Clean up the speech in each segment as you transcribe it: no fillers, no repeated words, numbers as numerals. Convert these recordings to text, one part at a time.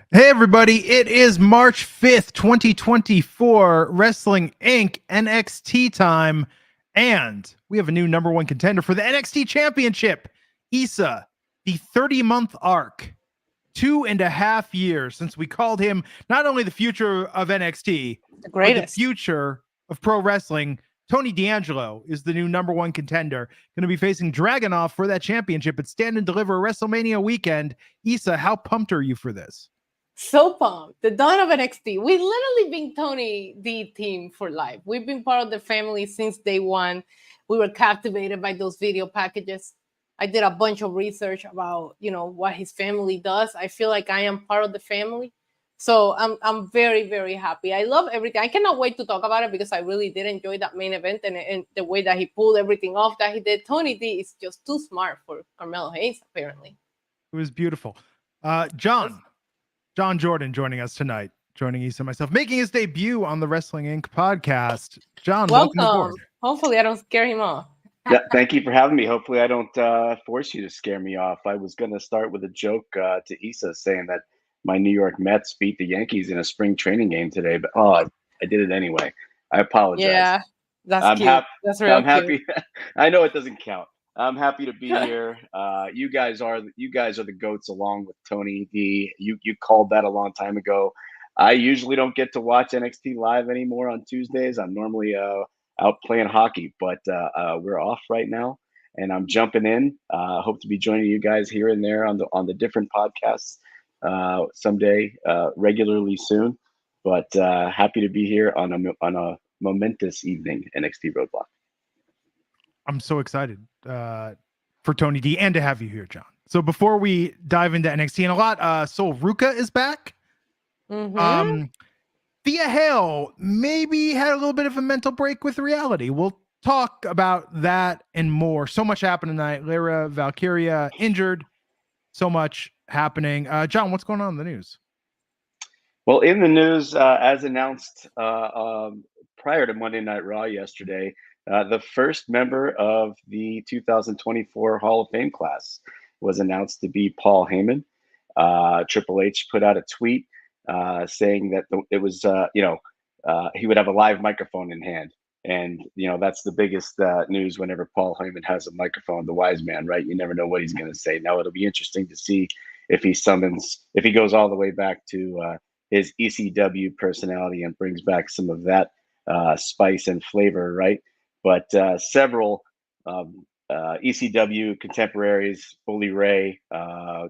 Hey everybody, it is March 5th, 2024, Wrestling Inc. NXT time, and we have a new number one contender for the NXT Championship, Issa, the 30-month arc, 2.5 years since we called him not only the future of NXT, The but the greatest. future of pro wrestling. Tony D'Angelo is the new number one contender, going to be facing Dragunov for that championship at Stand and Deliver WrestleMania weekend. Issa, how pumped are you for this? So pumped. The dawn of NXT. We literally been Tony D team for life. We've been part of the family since day one. We were captivated by those video packages. I did a bunch of research about, what his family does. I feel like I am part of the family. So I'm very, very happy. I love everything. I cannot wait to talk about it because I really did enjoy that main event and the way that he pulled everything off that he did. Tony D is just too smart for Carmelo Hayes, apparently. It was beautiful. Jon Jordan joining us tonight, joining Issa and myself, making his debut on the Wrestling Inc. podcast. Jon, welcome aboard. Hopefully I don't scare him off. Yeah, thank you for having me. Hopefully I don't force you to scare me off. I was going to start with a joke to Issa saying that my New York Mets beat the Yankees in a spring training game today, but I did it anyway. I apologize. Yeah, that's cute. That's real happy. I know it doesn't count. I'm happy to be here. You guys are the goats along with Tony D. You called that a long time ago. I usually don't get to watch NXT live anymore on Tuesdays. I'm normally out playing hockey, but we're off right now, and I'm jumping in. Hope to be joining you guys here and there on the different podcasts someday, regularly soon. But happy to be here on a momentous evening, NXT Roadblock. I'm so excited for Tony D and to have you here, Jon. So before we dive into NXT and a lot, Sol Ruca is back. Mm-hmm. Thea Hale maybe had a little bit of a mental break with reality. We'll talk about that and more. So much happened tonight. Lyra Valkyria injured. So much happening. Jon, what's going on in the news? Well, in the news, as announced prior to Monday Night Raw yesterday, the first member of the 2024 Hall of Fame class was announced to be Paul Heyman. Triple H put out a tweet saying that it was, he would have a live microphone in hand. And, that's the biggest news whenever Paul Heyman has a microphone, the wise man, right? You never know what he's going to say. Now, it'll be interesting to see if he goes all the way back to his ECW personality and brings back some of that spice and flavor, right? But several ECW contemporaries, Bully Ray,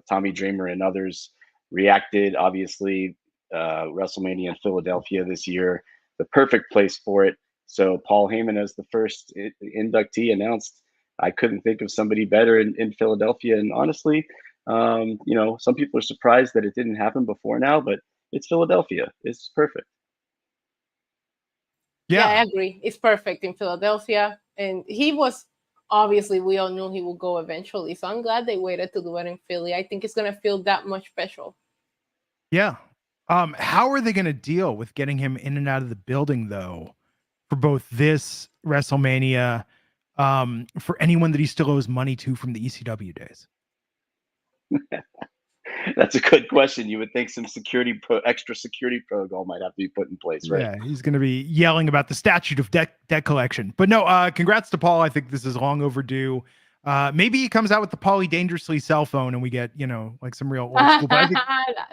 Tommy Dreamer, and others reacted. Obviously, WrestleMania in Philadelphia this year, the perfect place for it. So Paul Heyman as the first inductee announced. I couldn't think of somebody better in Philadelphia. And honestly, some people are surprised that it didn't happen before now, but it's Philadelphia. It's perfect. Yeah, I agree. It's perfect in Philadelphia. And he was, obviously, we all knew he would go eventually. So I'm glad they waited to do it in Philly. I think it's going to feel that much special. Yeah. How are they going to deal with getting him in and out of the building, though, for both this WrestleMania, for anyone that he still owes money to from the ECW days? That's a good question. You would think some extra security protocol might have to be put in place, right? Yeah, he's going to be yelling about the statute of debt collection. But no, congrats to Paul. I think this is long overdue. Maybe he comes out with the Paulie Dangerously cell phone and we get, like some real old school. But I think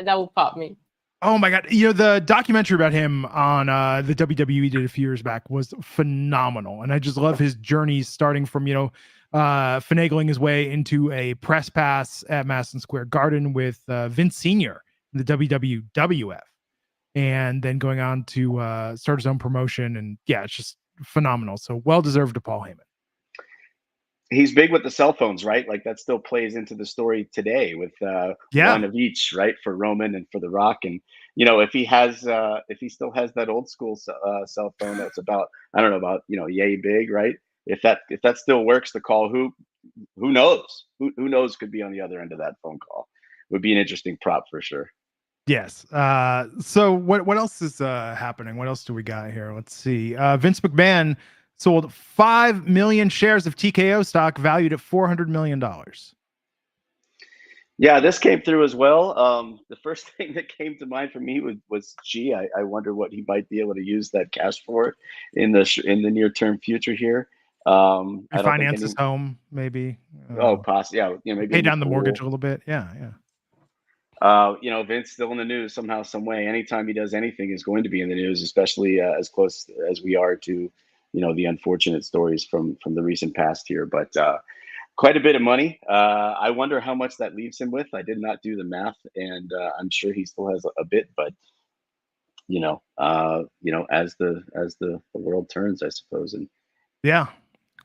that will pop me. Oh my God. The documentary about him on the WWE did a few years back was phenomenal. And I just love his journey starting from, finagling his way into a press pass at Madison Square Garden with Vince Sr. in the WWF, and then going on to start his own promotion. And yeah, it's just phenomenal. So well-deserved to Paul Heyman. He's big with the cell phones, right? Like that still plays into the story today with one of each, right? For Roman and for The Rock. And, if he still has that old school cell phone that's about, I don't know, about, yay big, right? If that still works to call who knows? Who knows could be on the other end of that phone call. Would be an interesting prop for sure. Yes. So what else is happening? What else do we got here? Let's see. Vince McMahon sold 5 million shares of TKO stock valued at $400 million. Yeah, this came through as well. The first thing that came to mind for me was gee, I wonder what he might be able to use that cash for in the near term future here. I don't think Refinance his any. home, maybe. Oh, possibly, yeah, maybe a Pay new down the mortgage pool. a little bit. Yeah, yeah. Vince still in the news somehow, some way. Anytime he does anything is going to be in the news, especially as close as we are to, the unfortunate stories from the recent past here. But quite a bit of money. I wonder how much that leaves him with. I did not do the math, and I'm sure he still has a bit. But as the world turns, I suppose. And Yeah.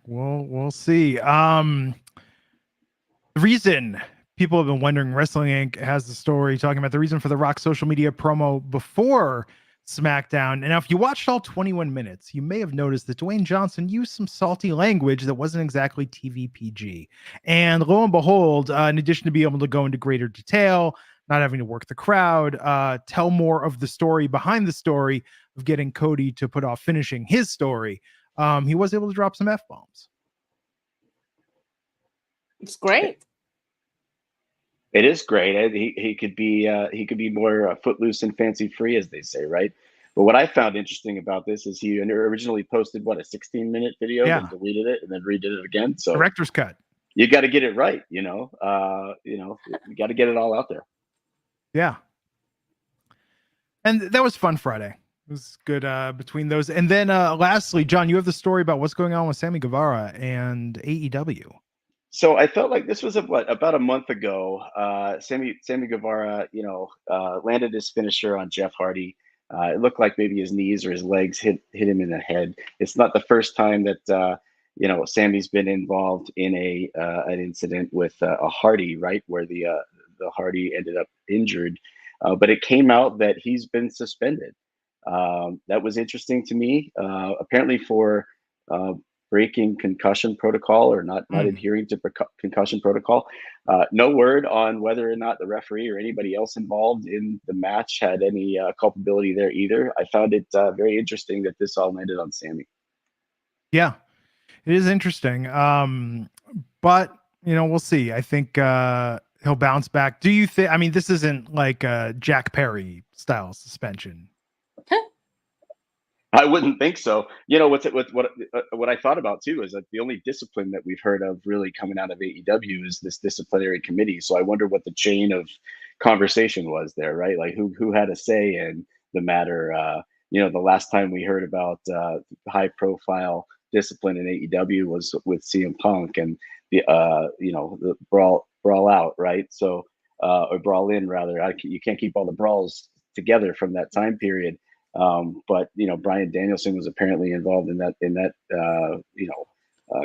We'll see. The reason people have been wondering, Wrestling Inc. has the story talking about the reason for the Rock social media promo before SmackDown. And now, if you watched all 21 minutes, you may have noticed that Dwayne Johnson used some salty language that wasn't exactly TV PG. And lo and behold, in addition to being able to go into greater detail, not having to work the crowd, tell more of the story behind the story of getting Cody to put off finishing his story, he was able to drop some F-bombs. It's great. it is great. He could be more footloose and fancy free, as they say, right? But what I found interesting about this is he originally posted a 16-minute video, then Yeah. deleted it, and then redid it again. So Director's cut. you got to get it right, you got to get it all out there. Yeah. And that was fun Friday. It was good between those. And then lastly, John, you have the story about what's going on with Sammy Guevara and AEW. So I felt like this was about a month ago. Sammy Guevara, landed his finisher on Jeff Hardy. It looked like maybe his knees or his legs hit him in the head. It's not the first time that Sammy's been involved in an incident with a Hardy, right, where the Hardy ended up injured. But it came out that he's been suspended. That was interesting to me. Apparently for breaking concussion protocol or not adhering to concussion protocol. No word on whether or not the referee or anybody else involved in the match had any culpability there either. I found it very interesting that this all landed on Sammy. Yeah, it is interesting. But we'll see. I think he'll bounce back. Do you think? I mean, this isn't like a Jack Perry style suspension. I wouldn't think so. What I thought about too is that the only discipline that we've heard of really coming out of AEW is this disciplinary committee. So I wonder what the chain of conversation was there, right? Like who had a say in the matter. The last time we heard about high profile discipline in AEW was with CM Punk and the brawl out, right? So or brawl in rather. You can't keep all the brawls together from that time period. But Bryan Danielson was apparently involved in that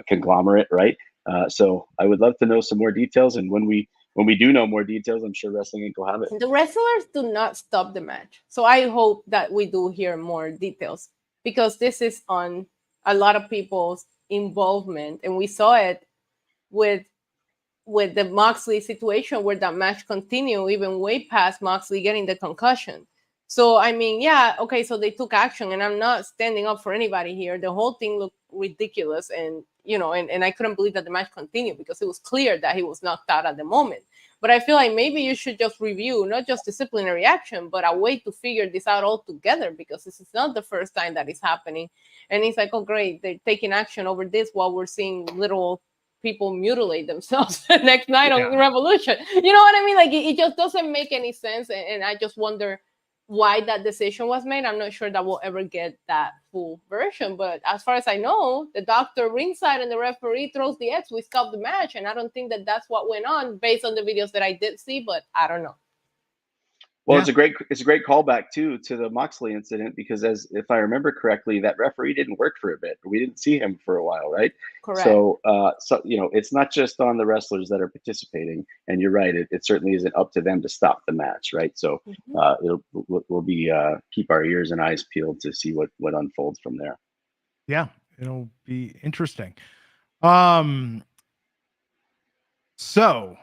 conglomerate, right? So I would love to know some more details, and when we do know more details, I'm sure Wrestling Inc. will have it. The wrestlers do not stop the match, so I hope that we do hear more details because this is on a lot of people's involvement, and we saw it with the Moxley situation where that match continued even way past Moxley getting the concussion. So, I mean, yeah, okay, so they took action, and I'm not standing up for anybody here. The whole thing looked ridiculous, and, and I couldn't believe that the match continued because it was clear that he was knocked out at the moment. But I feel like maybe you should just review not just disciplinary action, but a way to figure this out altogether because this is not the first time that it's happening. And it's like, oh, great, they're taking action over this while we're seeing little people mutilate themselves the next night on Revolution. You know what I mean? Like, it just doesn't make any sense, and I just wonder why that decision was made. I'm not sure that we'll ever get that full version, but as far as I know, the doctor ringside and the referee throws the X. We stop the match, and I don't think that that's what went on based on the videos that I did see, but I don't know. Well, it's a great callback too to the Moxley incident because if I remember correctly, that referee didn't work for a bit. We didn't see him for a while, right? Correct. So it's not just on the wrestlers that are participating, and you're right. It certainly isn't up to them to stop the match, right? So we'll be keep our ears and eyes peeled to see what unfolds from there. Yeah, it'll be interesting. So.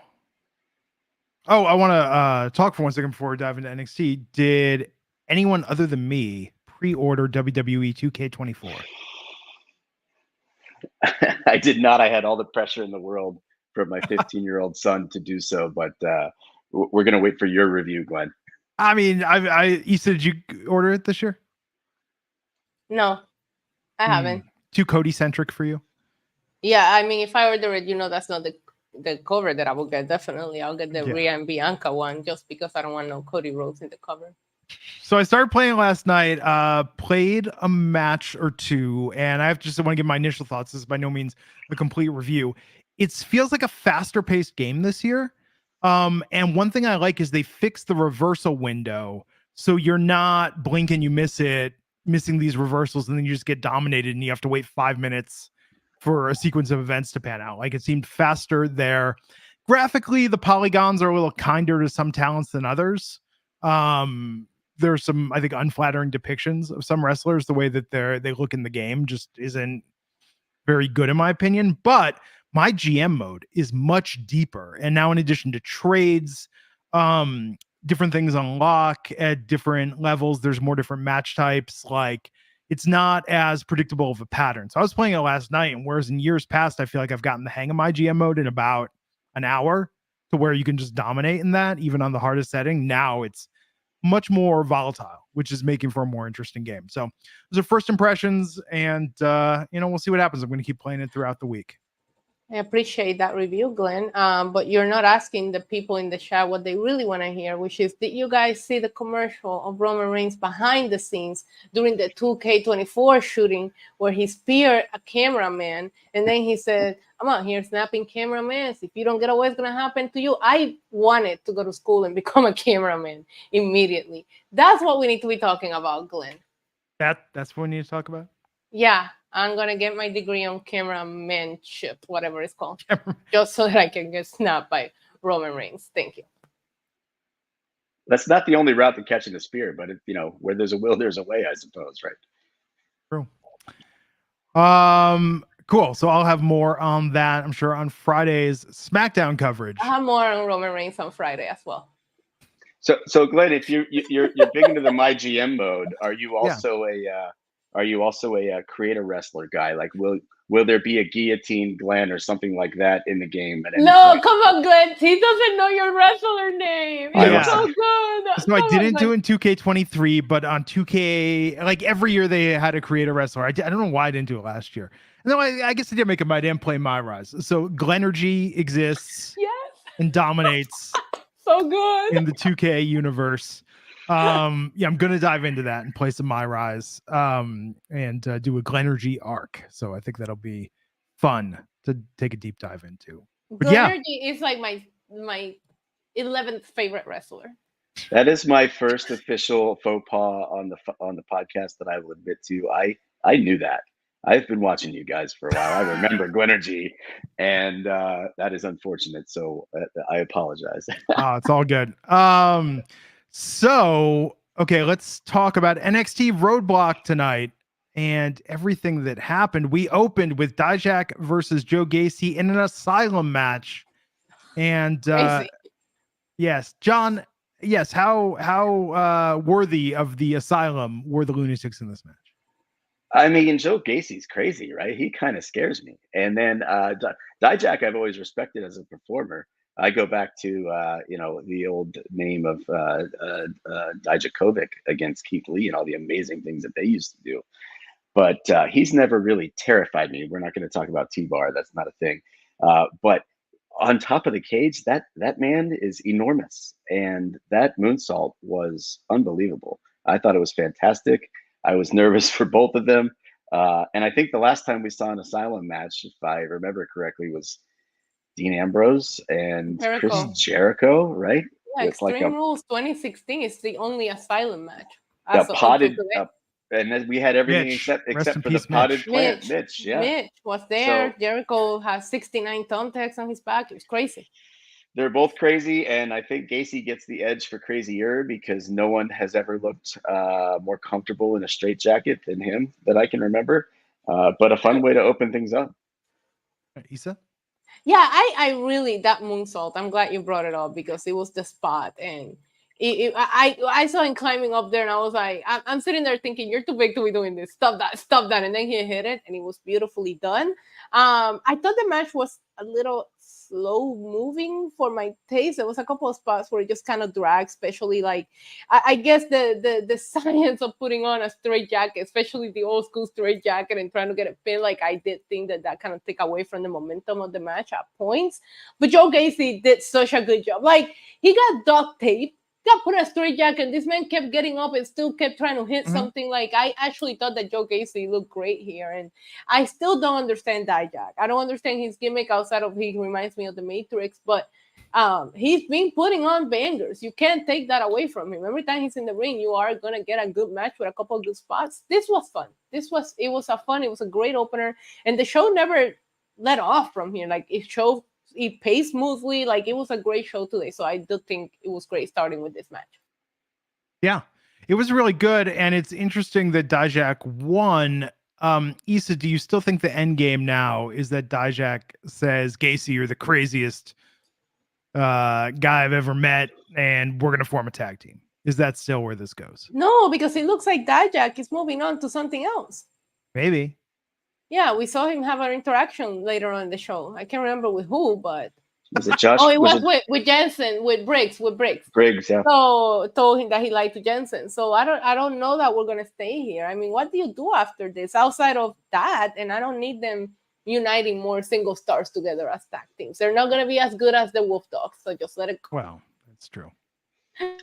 Oh, I want to talk for 1 second before we dive into NXT. Did anyone other than me pre-order WWE 2K24? I did not. I had all the pressure in the world for my 15-year-old son to do so, but we're gonna wait for your review, Glenn. I mean, you said, did you order it this year? No, I haven't. Too Cody centric for you? Yeah, I mean, if I order it, that's not the cover that I will get. Definitely, I'll get the Rhea and Bianca one just because I don't want no Cody Rhodes in the cover. So I started playing last night, played a match or two, and I want to give my initial thoughts. This is by no means a complete review. It feels like a faster paced game this year. And one thing I like is they fixed the reversal window. So you're not blinking, you miss it, missing these reversals, and then you just get dominated and you have to wait 5 minutes for a sequence of events to pan out. Like, it seemed faster there. Graphically, the polygons are a little kinder to some talents than others. There's some, I think, unflattering depictions of some wrestlers. The way that they look in the game just isn't very good, in my opinion. But MyGM mode is much deeper. And now, in addition to trades, different things unlock at different levels. There's more different match types. Like, it's not as predictable of a pattern. So I was playing it last night, and whereas in years past, I feel like I've gotten the hang of MyGM mode in about an hour, to where you can just dominate in that, even on the hardest setting. Now it's much more volatile, which is making for a more interesting game. So those are first impressions, and we'll see what happens. I'm going to keep playing it throughout the week. I appreciate that review, Glenn. But you're not asking the people in the chat what they really want to hear, which is, did you guys see the commercial of Roman Reigns behind the scenes during the 2K24 shooting, where he speared a cameraman and then he said, "I'm out here snapping cameramen. If you don't get away, it's going to happen to you." I wanted to go to school and become a cameraman immediately. That's what we need to be talking about, Glenn. That's what we need to talk about? Yeah. I'm going to get my degree on cameramanship, whatever it's called, just so that I can get snapped by Roman Reigns. Thank you. That's not the only route to catching a spear, but where there's a will, there's a way, I suppose, right? True. Cool. So I'll have more on that, I'm sure, on Friday's SmackDown coverage. I have more on Roman Reigns on Friday as well. So Glenn, if you're big into the MyGM mode, are you also a creator wrestler guy? Like, will there be a guillotine Glenn or something like that in the game at any point? Come on, Glenn. He doesn't know your wrestler name. It's so good. So I didn't do it in 2K23, but on 2K, like every year they had a creator wrestler. I don't know why I didn't do it last year. No, I guess I did make it. I didn't play My Rise. So Glenergy exists and dominates. So good in the 2K universe. I'm gonna dive into that and play some My Rise and do a Glenergy arc. So I think that'll be fun to take a deep dive into. But Glenergy is like my 11th favorite wrestler. That is my first official faux pas on the podcast that I will admit to. I knew that. I've been watching you guys for a while. I remember Glenergy, and that is unfortunate. So I apologize. It's all good. So, okay, let's talk about NXT Roadblock tonight and everything that happened. We opened with Dijak versus Joe Gacy in an Asylum match. And yes, John, how worthy of the Asylum were the Lunatics in this match? I mean, Joe Gacy's crazy, right? He kind of scares me. And then Dijak I've always respected as a performer. I go back to the old name of Dijakovic against Keith Lee and all the amazing things that they used to do. But he's never really terrified me. We're not going to talk about T-Bar. That's not a thing. But on top of the cage, that man is enormous. And that moonsault was unbelievable. I thought it was fantastic. I was nervous for both of them. And I think the last time we saw an Asylum match, if I remember correctly, was Dean Ambrose and Chris Jericho, right? Yeah, Extreme Rules 2016 is the only Asylum match. And then we had everything except for the potted plant. Mitch was there. So, Jericho has 69 thumbtacks on his back. It was crazy. They're both crazy, and I think Gacy gets the edge for crazier because no one has ever looked more comfortable in a straitjacket than him that I can remember. But a fun way to open things up. Issa? Yeah, I really, that moonsault, I'm glad you brought it up because it was the spot. And I saw him climbing up there and I was like, I'm sitting there thinking, you're too big to be doing this. Stop that. And then he hit it and it was beautifully done. I thought the match was a little slow moving for my taste. There was a couple of spots where it just kind of dragged, especially like I guess the science of putting on a straight jacket, especially the old school straight jacket and trying to get it pinned. Like I did think that kind of took away from the momentum of the match at points. But Joe Gacy did such a good job. Like he got duct tape, got put a straight jacket, and this man kept getting up and still kept trying to hit something. Like I actually thought that Joe Gacy looked great here, and I still don't understand Dijak. I don't understand his gimmick outside of he reminds me of the Matrix, but he's been putting on bangers. You can't take that away from him. Every time he's in the ring, you are gonna get a good match with a couple of good spots. This was fun. It was a great opener, and the show never let off from here. Like it paced smoothly. Like it was a great show today. So I do think it was great starting with this match. Yeah, it was really good. And it's interesting that Dijak won. Issa, do you still think the end game now is that Dijak says, Gacy, you're the craziest guy I've ever met, and we're going to form a tag team? Is that still where this goes? No, because it looks like Dijak is moving on to something else. Maybe. Yeah, we saw him have an interaction later on in the show. I can't remember with who, but was it Josh? Oh, it was with Jensen, with Briggs. Briggs, yeah. So told him that he liked to Jensen. So I don't know that we're gonna stay here. I mean, what do you do after this outside of that? And I don't need them uniting more single stars together as tag teams. They're not gonna be as good as the Wolf Dogs. So just let it go. Well, that's true.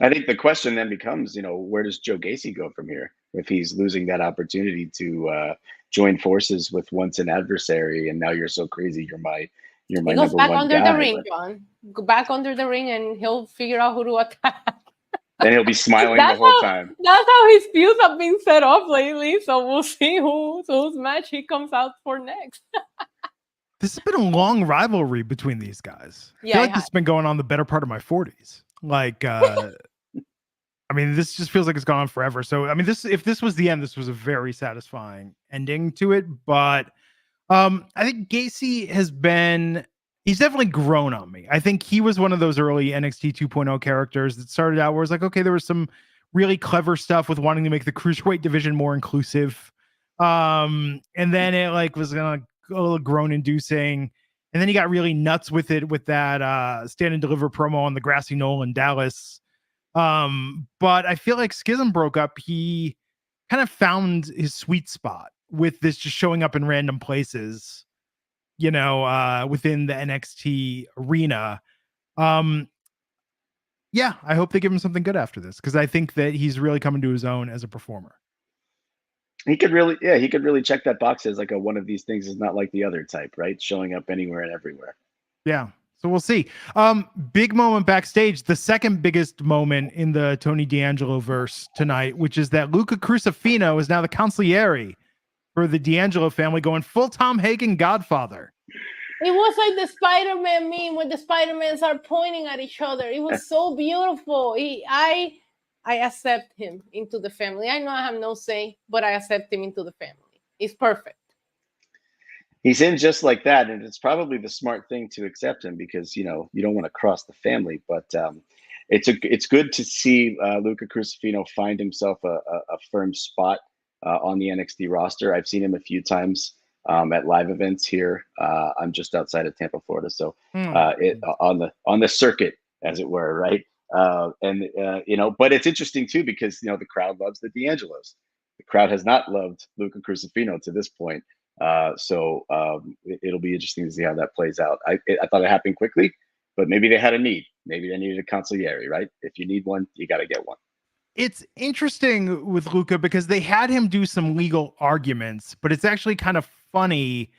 I think the question then becomes, where does Joe Gacy go from here if he's losing that opportunity to join forces with once an adversary, and now you're so crazy, you're my He goes number back one under guy, the ring, John. Go back under the ring, and he'll figure out who to attack. and he'll be smiling the whole time. That's how his feuds have been set up lately. So we'll see whose match he comes out for next. This has been a long rivalry between these guys. Yeah, I feel like this has been going on the better part of my 40s. Like, I mean, this just feels like it's gone on forever. So, I mean, if this was the end, this was a very satisfying ending to it. But I think Gacy he's definitely grown on me. I think he was one of those early NXT 2.0 characters that started out where it's like, okay, there was some really clever stuff with wanting to make the cruiserweight division more inclusive. And then it like was gonna a little groan inducing. And then he got really nuts with it with that stand and deliver promo on the grassy knoll in Dallas. But I feel like Schism broke up. He kind of found his sweet spot with this just showing up in random places, within the NXT arena. Yeah, I hope they give him something good after this, because I think that he's really coming to his own as a performer. He could really check that box as like one of these things is not like the other type, right? Showing up anywhere and everywhere. Yeah. So we'll see. Big moment backstage, the second biggest moment in the Tony D'Angelo verse tonight, which is that Luca Crucifino is now the consigliere for the D'Angelo family, going full Tom Hagen Godfather. It was like the Spider-Man meme when the Spider-Mans are pointing at each other. It was so beautiful. I accept him into the family. I know I have no say, but I accept him into the family. It's perfect. He's in just like that, and it's probably the smart thing to accept him because you don't want to cross the family. But it's good to see Luca Crucifino find himself a firm spot on the NXT roster. I've seen him a few times at live events here. I'm just outside of Tampa, Florida, so on the circuit, as it were, right? But it's interesting too because the crowd loves the D'Angelos. The crowd has not loved Luca Crucifino to this point. So it'll be interesting to see how that plays out. I thought it happened quickly, but maybe they had a need. Maybe they needed a consigliere, right? If you need one, you got to get one. It's interesting with Luca because they had him do some legal arguments, but it's actually kind of funny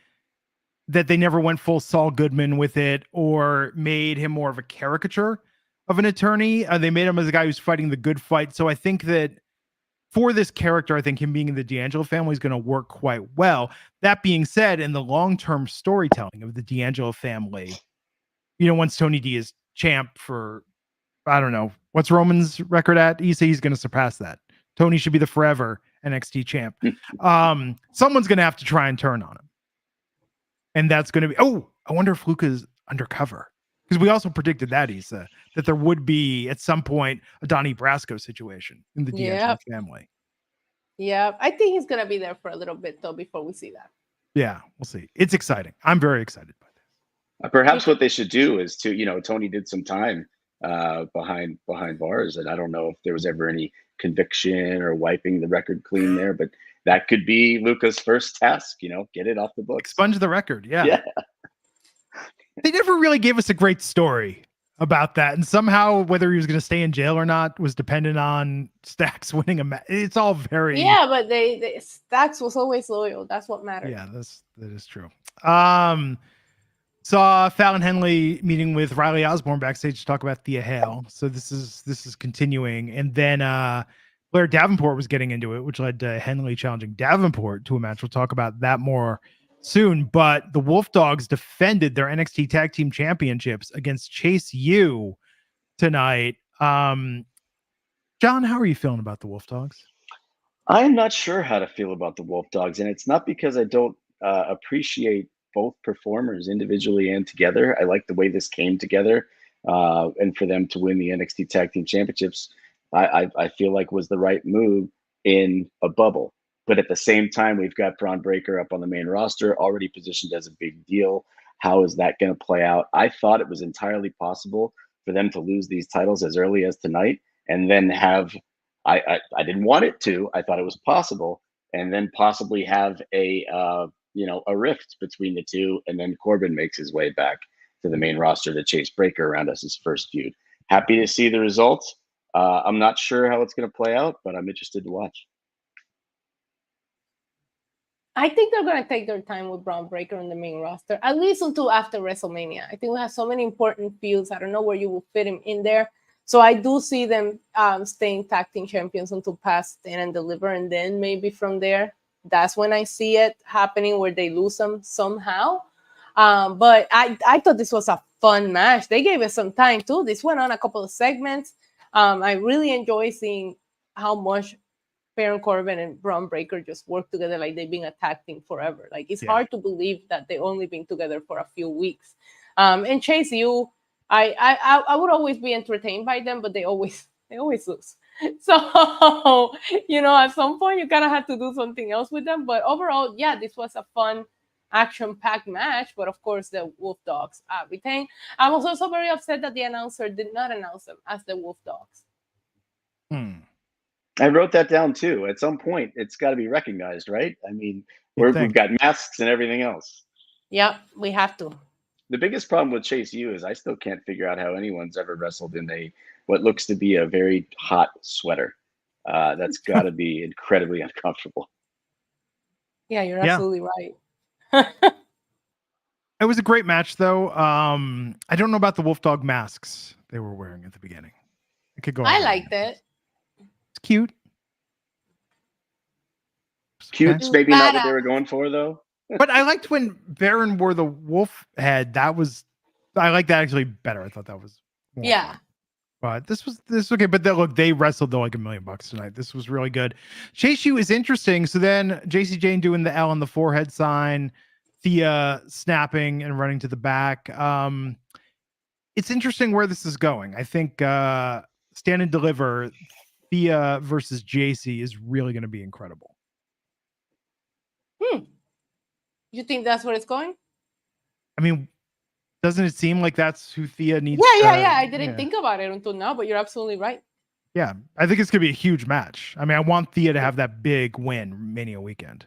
that they never went full Saul Goodman with it or made him more of a caricature of an attorney. They made him as a guy who's fighting the good fight. So I think that for this character, I think him being in the D'Angelo family is going to work quite well. That being said, in the long-term storytelling of the D'Angelo family, once Tony D is champ for, I don't know, what's Roman's record at? He's going to surpass that. Tony should be the forever NXT champ. Someone's going to have to try and turn on him. And that's going to be, I wonder if Luca's undercover. Because we also predicted that, Issa, that there would be at some point a Donnie Brasco situation in the D'Angelo family. Yeah, I think he's going to be there for a little bit, though, before we see that. Yeah, we'll see. It's exciting. I'm very excited by this. Perhaps what they should do is to, Tony did some time behind bars, and I don't know if there was ever any conviction or wiping the record clean there, but that could be Luca's first task. Get it off the books, expunge the record. Yeah. They never really gave us a great story about that, and somehow whether he was going to stay in jail or not was dependent on Stacks winning a match. It's all very but they Stacks was always loyal. That's what mattered. Yeah, that is true. Saw Fallon Henley meeting with Riley Osborne backstage to talk about Thea Hale. So this is continuing, and then Blair Davenport was getting into it, which led to Henley challenging Davenport to a match. We'll talk about that more soon. But the Wolf Dogs defended their NXT Tag Team Championships against Chase U tonight. John, how are you feeling about the Wolf Dogs? I'm not sure how to feel about the Wolf Dogs, and it's not because I don't appreciate both performers individually and together. I like the way this came together, and for them to win the NXT Tag Team Championships, I feel like was the right move in a bubble. But at the same time, we've got Braun Breaker up on the main roster, already positioned as a big deal. How is that going to play out? I thought it was entirely possible for them to lose these titles as early as tonight, and then have I didn't want it to. I thought it was possible, and then possibly have a rift between the two, and then Corbin makes his way back to the main roster to chase Breaker around as his first feud. Happy to see the results. I'm not sure how it's going to play out, but I'm interested to watch. I think they're going to take their time with Braun Breaker on the main roster, at least until after WrestleMania. I think we have so many important feuds. I don't know where you will fit him in there. So I do see them staying tag team champions until past Stand and Deliver, and then maybe from there, that's when I see it happening where they lose them somehow. But I thought this was a fun match. They gave it some time too. This went on a couple of segments. I really enjoy seeing how much Baron Corbin and Braun Breaker just work together like they've been a tag team forever. Like it's hard to believe that they've only been together for a few weeks. And Chase U, I would always be entertained by them, but they always lose. So, at some point you kind of have to do something else with them. But overall, yeah, this was a fun, action-packed match. But of course, the Wolf Dogs retained. I was also very upset that the announcer did not announce them as the Wolf Dogs. I wrote that down too. At some point, it's got to be recognized, right? I mean, we've got masks and everything else. Yep, we have to. The biggest problem with Chase U is I still can't figure out how anyone's ever wrestled in what looks to be a very hot sweater. That's got to be incredibly uncomfortable. Yeah, you're absolutely right. It was a great match, though. I don't know about the Wolf Dog masks they were wearing at the beginning. It could go. I liked it. It's cute. Cute's maybe not what they were going for, though. But I liked when Baron wore the wolf head. I like that actually better. I thought that was more fun. But this was okay. But look, they wrestled like $1 million tonight. This was really good. Chase U is interesting. So then JC Jane doing the L on the forehead sign, Thea snapping and running to the back. It's interesting where this is going. I think Stand and Deliver, Thea versus JC is really going to be incredible. You think that's where it's going? I mean, doesn't it seem like that's who Thea needs? Yeah. I didn't think about it until now, but you're absolutely right. Yeah, I think it's going to be a huge match. I mean, I want Thea to have that big win Mania weekend.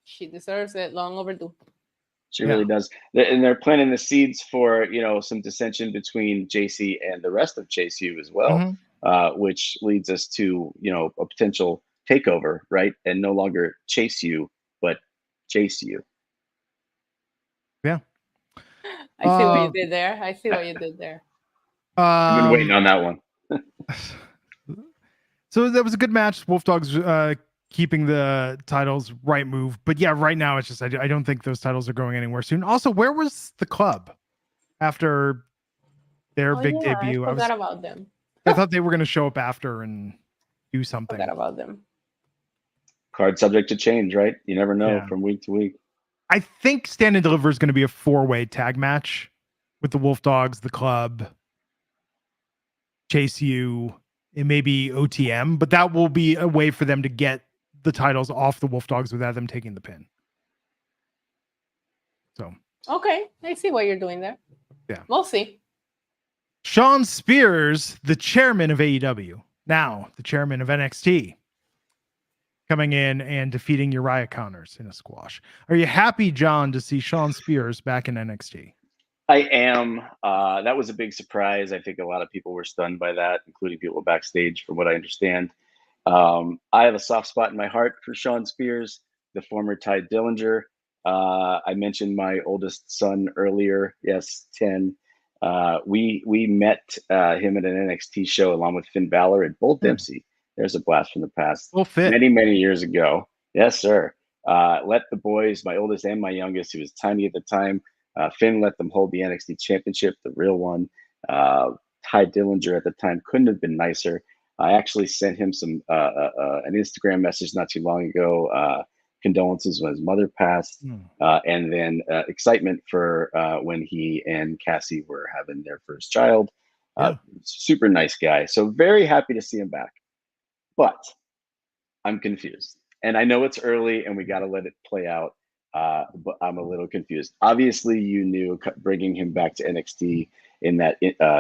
She deserves it. Long overdue. She really does. And they're planting the seeds for, some dissension between JC and the rest of Chase U as well, which leads us to, a potential takeover, right? And no longer Chase U, but Chase U. Yeah. I see what you did there. I've been waiting on that one. So that was a good match. Wolf Dogs keeping the titles, right move. But yeah, right now it's just I don't think those titles are going anywhere soon. Also, where was the club after their big debut? I forgot about them. I thought they were going to show up after and do something. Forgot about them. Card subject to change, right? You never know from week to week. I think Stand and Deliver is going to be a 4-way tag match with the Wolf Dogs, the club, Chase U, and maybe OTM, but that will be a way for them to get the titles off the Wolf Dogs without them taking the pin. So Okay, I see what you're doing there. Yeah. We'll see. Shawn Spears, the chairman of AEW, now the chairman of NXT, coming in and defeating Uriah Connors in a squash. Are you happy, John, to see Shawn Spears back in NXT? I am. That was a big surprise. I think a lot of people were stunned by that, including people backstage, from what I understand. I have a soft spot in my heart for Shawn Spears, the former Ty Dillinger. I mentioned my oldest son earlier. Yes, 10. We met him at an NXT show along with Finn Balor and Bull Dempsey. There's a blast from the past. Many years ago. Yes, sir. Let the boys, my oldest and my youngest, who was tiny at the time, Finn let them hold the NXT championship, the real one. Ty Dillinger at the time couldn't have been nicer. I actually sent him some an Instagram message not too long ago. Condolences when his mother passed, and then excitement for when he and Cassie were having their first child. Super nice guy. So very happy to see him back. But I'm confused. And I know it's early and we got to let it play out. But I'm a little confused. Obviously, you knew bringing him back to NXT in that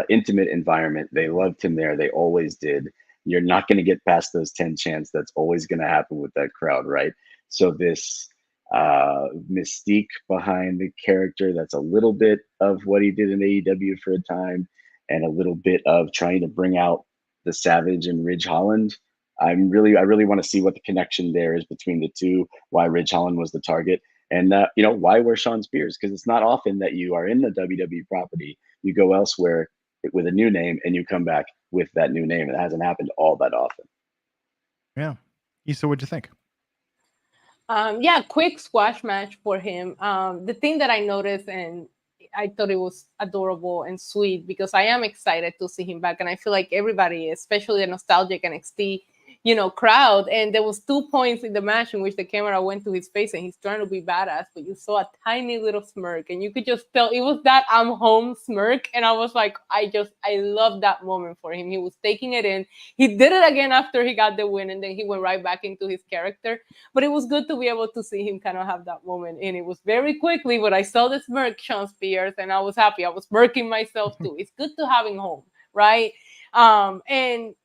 intimate environment. They loved him there. They always did. You're not going to get past those 10 chants. That's always going to happen with that crowd, right? So this mystique behind the character, that's a little bit of what he did in AEW for a time, and a little bit of trying to bring out the Savage and Ridge Holland. I really want to see what the connection there is between the two, why Ridge Holland was the target. And, why wear Shawn Spears? Because it's not often that you are in the WWE property, you go elsewhere with a new name, and you come back with that new name. It hasn't happened all that often. Yeah. Issa, what'd you think? Quick squash match for him. The thing that I noticed, and I thought it was adorable and sweet, because I am excited to see him back. And I feel like everybody, especially the nostalgic NXT crowd. And there was 2 points in the match in which the camera went to his face and he's trying to be badass, but you saw a tiny little smirk, and you could just tell it was that I'm home smirk. And I was like, I love that moment for him. He was taking it in. He did it again after he got the win, and then he went right back into his character. But it was good to be able to see him kind of have that moment. And it was very quickly, but I saw the smirk, Shawn Spears, and I was happy. I was smirking myself too. It's good to have him home, right? And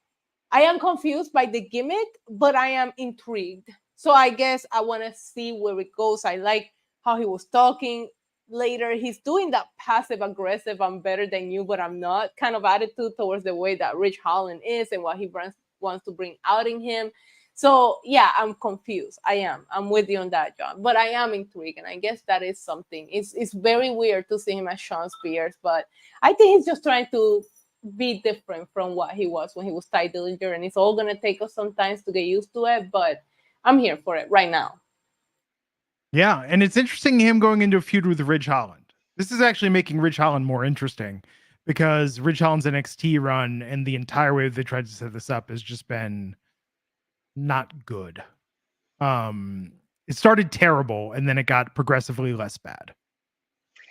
I am confused by the gimmick, but I am intrigued. So I guess I want to see where it goes. I like how he was talking later. He's doing that passive aggressive, I'm better than you, but I'm not kind of attitude towards the way that Ridge Holland is and what he wants to bring out in him. So yeah, I'm confused. I'm with you on that, John. But I am intrigued, and I guess that is something. It's very weird to see him as Shawn Spears, but I think he's just trying to be different from what he was when he was Ty Dillinger, and it's all gonna take us some time to get used to it, but I'm here for it right now. Yeah, and it's interesting him going into a feud with Ridge Holland. This is actually making Ridge Holland more interesting, because Ridge Holland's NXT run and the entire way they tried to set this up has just been not good. It started terrible and then it got progressively less bad.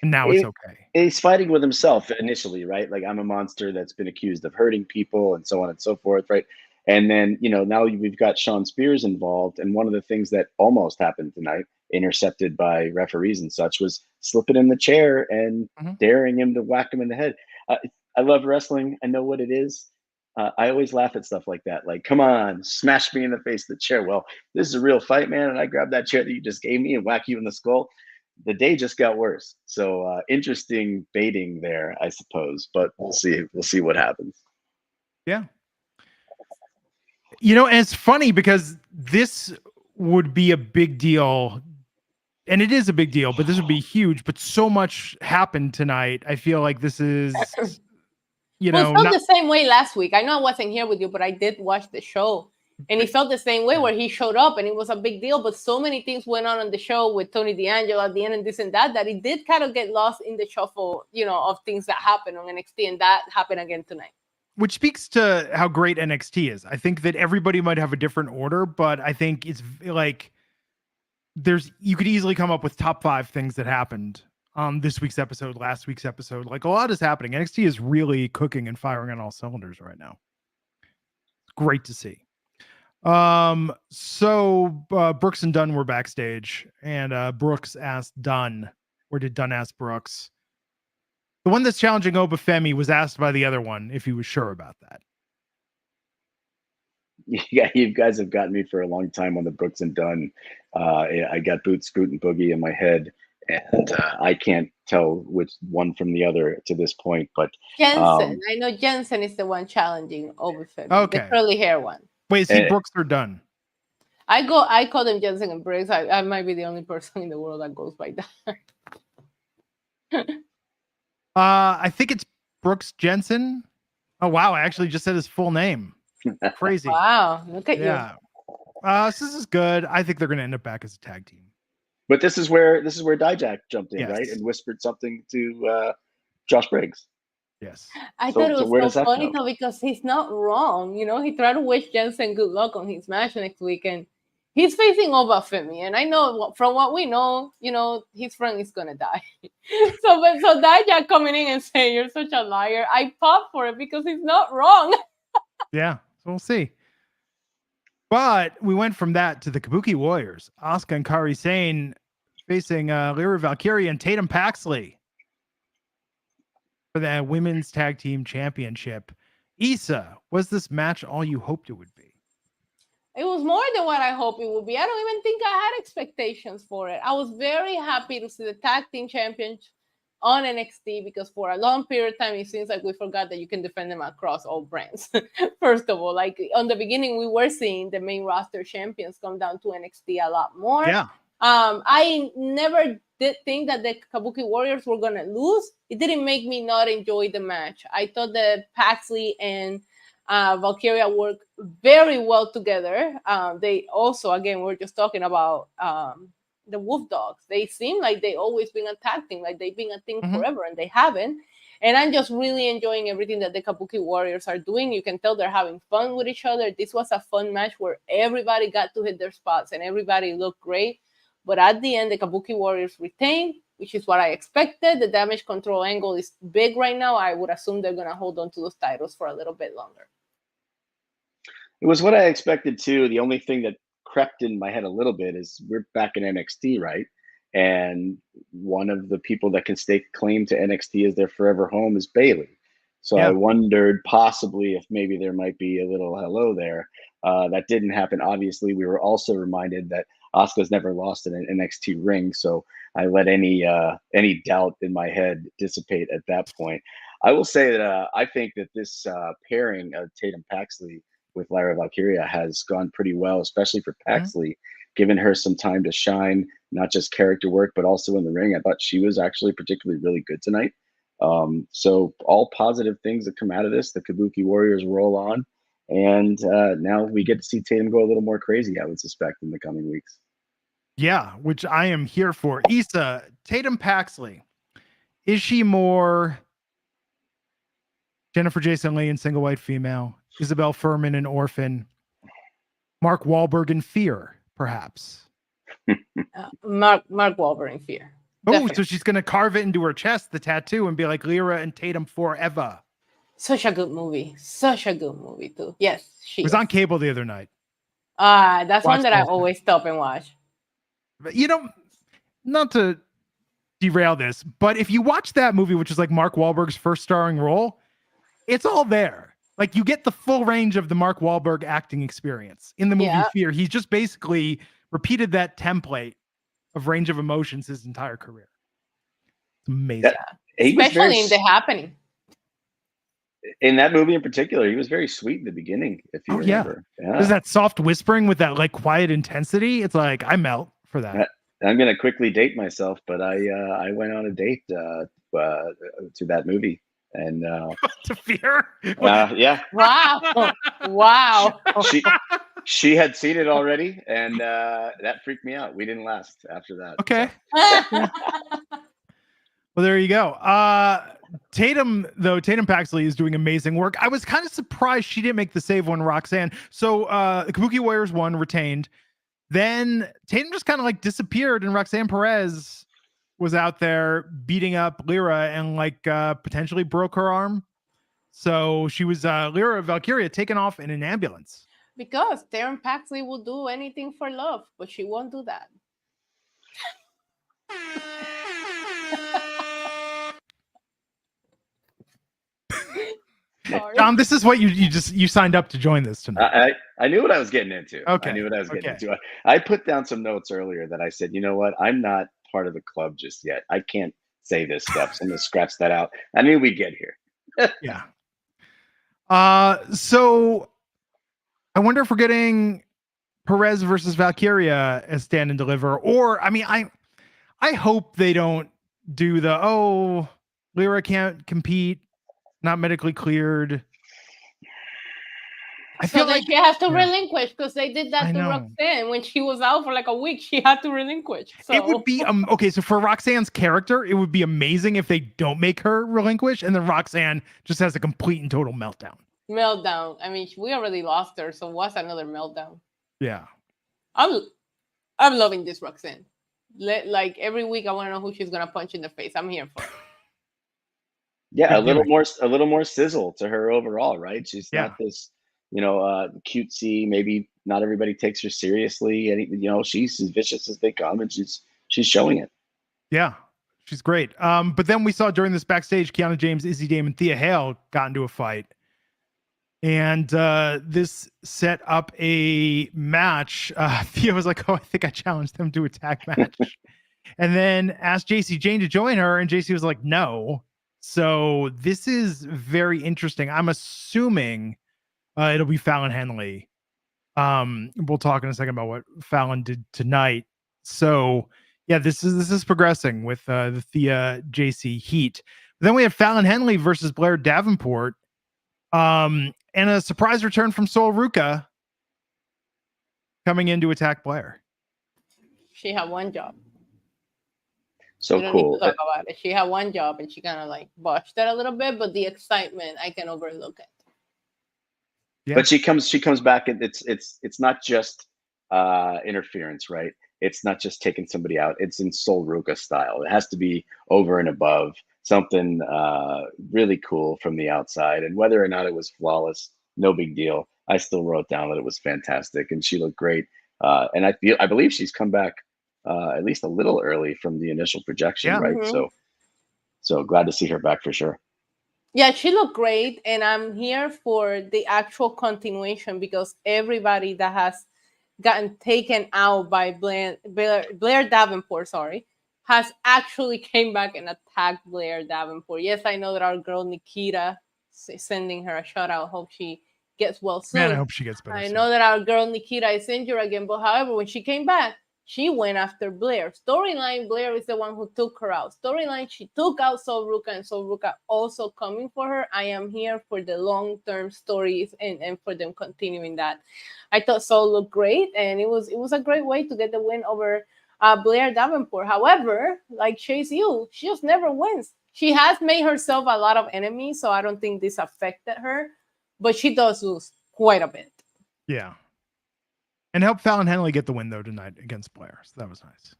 And now it's okay. He's fighting with himself initially, right? Like, I'm a monster that's been accused of hurting people and so on and so forth, right? And then, now we've got Shawn Spears involved. And one of the things that almost happened tonight, intercepted by referees and such, was slipping in the chair and daring him to whack him in the head. I love wrestling. I know what it is. I always laugh at stuff like that. Like, come on, smash me in the face with the chair. Well, this is a real fight, man. And I grab that chair that you just gave me and whack you in the skull. The day just got worse. So interesting baiting there, I suppose. But we'll see. We'll see what happens. Yeah. And it's funny because this would be a big deal. And it is a big deal, but this would be huge. But so much happened tonight. I feel like this is, it felt the same way last week. I know I wasn't here with you, but I did watch the show. And it felt the same way, where he showed up and it was a big deal. But so many things went on the show with Tony D'Angelo at the end and this and that it did kind of get lost in the shuffle, of things that happened on NXT. And that happened again tonight. Which speaks to how great NXT is. I think that everybody might have a different order, but I think it's like you could easily come up with top 5 things that happened on this week's episode, last week's episode. Like, a lot is happening. NXT is really cooking and firing on all cylinders right now. Great to see. So Brooks and Dunn were backstage, and Brooks asked Dunn or did Dunn ask Brooks? The one that's challenging Obafemi was asked by the other one if he was sure about that. Yeah, you guys have gotten me for a long time on the Brooks and Dunn. I got Boot, Scoot, and Boogie in my head, and I can't tell which one from the other to this point. But Jensen, I know Jensen is the one challenging Obafemi, Okay. the curly hair one. Wait, is he Brooks or Dunn? I call them Jensen and Briggs. I might be the only person in the world that goes by that. I think it's Brooks Jensen. Oh wow, I actually just said his full name. Crazy. Wow, look at you. Yeah. So this is good. I think they're going to end up back as a tag team. But this is where Dijak jumped in, Yes. right, and whispered something to Josh Briggs. Yes. I So- thought it so where was does so that funny go? though, because he's not wrong. You know, he tried to wish Jensen good luck on his match next week, and he's facing Obafemi. And I know from what we know, you know, his friend is gonna die. so Dijak coming in and saying you're such a liar, I pop for it because he's not wrong. Yeah. So we'll see. But we went from that to the Kabuki Warriors. Asuka and Kairi Sane facing Lyra Valkyria and Tatum Paxley for the Women's Tag Team Championship. Issa, was this match all you hoped it would be? It was more than what I hoped it would be. I don't even think I had expectations for it. I was very happy to see the tag team champions on NXT because for a long period of time, it seems like we forgot that you can defend them across all brands. First of all, like on the beginning, we were seeing the main roster champions come down to NXT a lot more. Yeah. I never did think that the Kabuki Warriors were going to lose. It didn't make me not enjoy the match. I thought that Paxley and Valkyria work very well together. They also, again, we're just talking about the Wolf Dogs. They seem like they always been a tag team, like they've been a thing forever, and they haven't. And I'm just really enjoying everything that the Kabuki Warriors are doing. You can tell they're having fun with each other. This was a fun match where everybody got to hit their spots and everybody looked great. But at the end, the Kabuki Warriors retained, which is what I expected. The damage control angle is big right now. I would assume they're going to hold on to those titles for a little bit longer. It was what I expected too. The only thing that crept in my head a little bit is we're back in NXT, right? And one of the people that can stake claim to NXT as their forever home is Bayley. So Yeah. I wondered possibly if maybe there might be a little hello there. That didn't happen. Obviously, we were also reminded that Asuka's never lost in an NXT ring, so I let any doubt in my head dissipate at that point. I will say that I think that this pairing of Tatum Paxley with Lyra Valkyria has gone pretty well, especially for Paxley, giving her some time to shine, not just character work, but also in the ring. I thought she was actually particularly really good tonight. So all positive things that come out of this. The Kabuki Warriors roll on. And now we get to see Tatum go a little more crazy, I would suspect, in the coming weeks. Yeah, which I am here for. Issa, Tatum Paxley, is she more Jennifer Jason Leigh in Single White Female, Isabel Furman in Orphan, Mark Wahlberg in Fear, perhaps? Mark Wahlberg in Fear. Oh, Definitely. so she's going to carve it into her chest, the tattoo, and be like Lyra and Tatum forever. Such a good movie. Such a good movie, too. Yes, she It was is. on cable the other night. That's one Watch that I both. always stop and watch. But, you know, not to derail this, but if you watch that movie, which is like Mark Wahlberg's first starring role, it's all there. Like you get the full range of the Mark Wahlberg acting experience in the movie Yeah. Fear. He's just basically repeated that template of range of emotions his entire career. It's amazing. He was Especially very in The Happening. in that movie in particular. He was very sweet in the beginning, if you remember. There's that soft whispering with that like quiet intensity. It's like I melt for that. I'm gonna quickly date myself, but I went on a date to that movie, and To Fear. yeah, Wow. she had seen it already, and that freaked me out. We didn't last after that. Okay. So. Well, there you go. Tatum Paxley is doing amazing work. I was kind of surprised she didn't make the save when Roxanne. So the Kabuki Warriors won, retained. Then Tatum just kind of like disappeared, and Roxanne Perez was out there beating up Lyra and like potentially broke her arm. So she was Lyra Valkyria taken off in an ambulance. Because Tatum Paxley will do anything for love, but she won't do that. John, this is what you signed up to join this tonight. I knew what I was getting into. Okay. I knew what I was getting into. I put down some notes earlier that I said, you know what? I'm not part of the club just yet. I can't say this stuff. So I'm going to scratch that out. I knew we'd get here. Yeah. So I wonder if we're getting Perez versus Valkyria as Stand and Deliver, or I mean, I hope they don't do the Lyra can't compete, not medically cleared. I feel like she has to relinquish, because they did that to Roxanne when she was out for like a week. She had to relinquish. So it would be okay. So for Roxanne's character, it would be amazing if they don't make her relinquish, and then Roxanne just has a complete and total meltdown. I mean, we already lost her, so what's another meltdown? Yeah, I'm loving this Roxanne. Like every week, I want to know who she's gonna punch in the face. I'm here for it. Yeah, a little more sizzle to her overall, right? She's not this, cutesy. Maybe not everybody takes her seriously, and she's as vicious as they come, and she's showing it. Yeah, she's great. But then we saw during this backstage, Kiana James, Izzy Dame, and Thea Hale got into a fight. And this set up a match. Thea was like, I think I challenged them to a tag match. And then asked JC Jane to join her. And JC was like, no. So this is very interesting. I'm assuming it'll be Fallon Henley. We'll talk in a second about what Fallon did tonight. So yeah, this is progressing with the Thea JC heat. But then we have Fallon Henley versus Blair Davenport. And a surprise return from Sol Ruca coming in to attack Blair. She had one job. So cool. Talk about it. She had one job, and she kind of like botched it a little bit, but the excitement, I can overlook it. Yeah. But she comes back, and it's not just interference, right? It's not just taking somebody out. It's in Sol Ruca style. It has to be over and above. Something really cool from the outside, and whether or not it was flawless, no big deal. I still wrote down that it was fantastic, and she looked great. And I believe she's come back at least a little early from the initial projection, right? Mm-hmm. So glad to see her back for sure. Yeah, she looked great, and I'm here for the actual continuation, because everybody that has gotten taken out by Blair Davenport, has actually came back and attacked Blair Davenport. Yes, I know that our girl Nikita, sending her a shout out. Hope she gets well soon. Man, I hope she gets better. I know that our girl Nikita is injured again, but however, when she came back, she went after Blair. Storyline, Blair is the one who took her out. Storyline, she took out Sol Ruca, and Sol Ruca also coming for her. I am here for the long-term stories and for them continuing that. I thought Sol looked great, and it was a great way to get the win over Blair Davenport. However, like Chase U, she just never wins. She has made herself a lot of enemies, so I don't think this affected her, but she does lose quite a bit. Yeah. And help Fallon Henley get the win, though, tonight against Blair. So that was nice.